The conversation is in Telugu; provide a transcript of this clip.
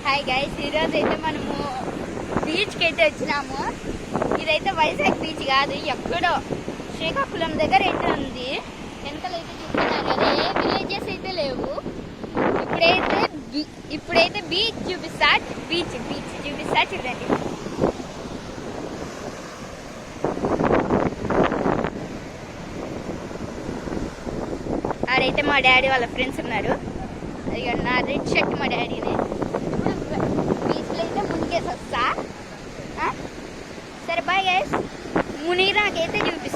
హాయ్ గైస్, ఈరోజు అయితే మనము బీచ్కి అయితే వచ్చినాము. ఇదైతే వైజాగ్ బీచ్ కాదు, ఎక్కడో శ్రీకాకుళం దగ్గర అయితే ఉంది. వెనకాల అయితే చూస్తున్నారు కదా, ఏ విలేజెస్ అయితే లేవు. ఇప్పుడైతే బీచ్ చూపిస్తా, బీచ్ చూపిస్తా చూడండి. ఆడైతే మా డాడీ వాళ్ళ ఫ్రెండ్స్ ఉన్నారు. అది నా రెడ్ షర్ట్ మా డాడీనే. బీచ్లో అయితే మునిగేసి వస్తా. సరే బాయ్ గైస్, మునిగినాకైతే చూపిస్తా.